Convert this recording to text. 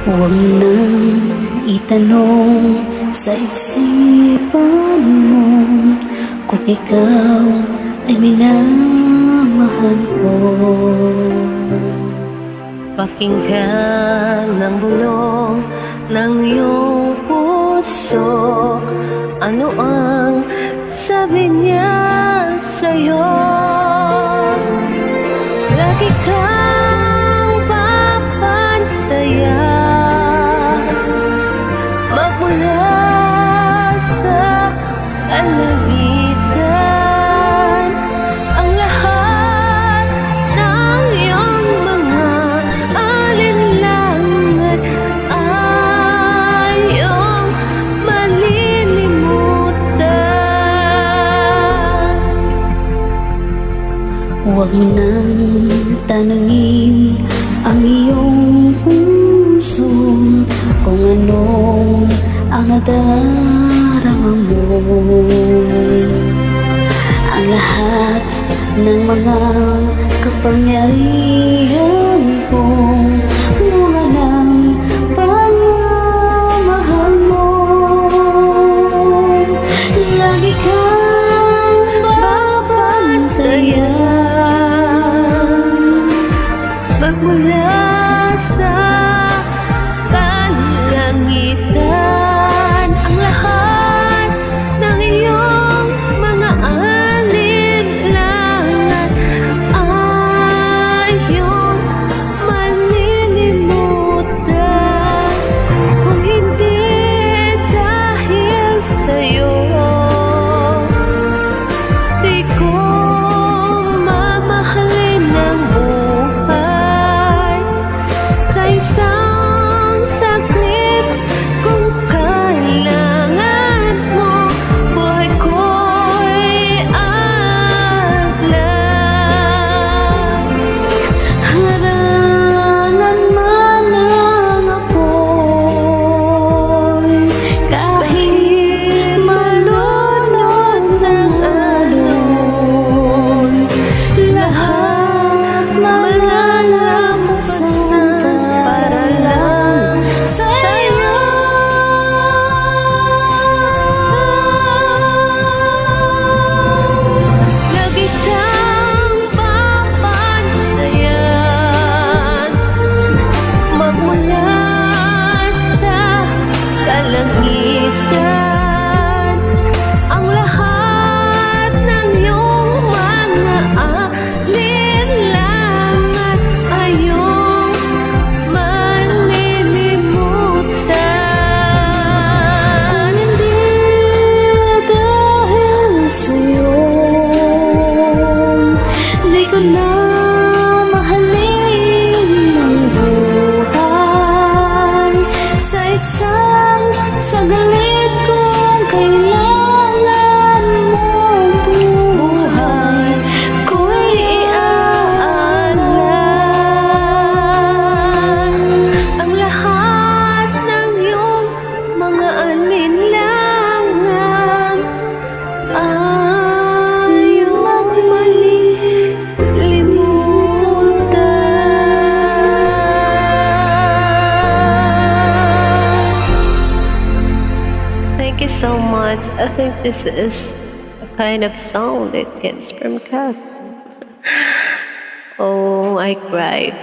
Huwag nang itanong sa isipan mo kung ikaw ay minamahal ko. Pakinggan ng bulong ng iyong puso, ano ang sabi niya sa'yo. Lagi kang papantayan magmula sa kalangitan. Ang lahat ng iyong mga alinlangan ay iyong malilimutan. Huwag mo nang tanungin ang iyong puso kung anong ang nadarama mo. Ang lahat ng mga kapangyarihan ko, bunga ng pagmamahal mo. Lagi kang babantayan magmula sa kalangitan. Ang lahat ng iyong mga alinlangan ay iyong malilimutan. Kung hindi dahil sa'yo, di ko mamahalin ang buhay sa isang saglit. Kung kailangan mo, buhay ko'y adlan. Harangan man ang apoy, kahit malunod ng alon, lahat malalampasan para lang sa'yo. Lagi kang papantayan magmula sa kalangitan. Ang lahat ng iyong mga alinlangan ay iyong malilimutan. Kung hindi dahil sa'yo, di ko na mahalin ang buhay sa isang saglit. Kung kailangan mo buhay ko'y iaalay. Ang lahat ng iyong mga alinlangan ay iyong malilimutan. Thank you so much. I think this is a kind of song that gets from Kath. Oh, I cried.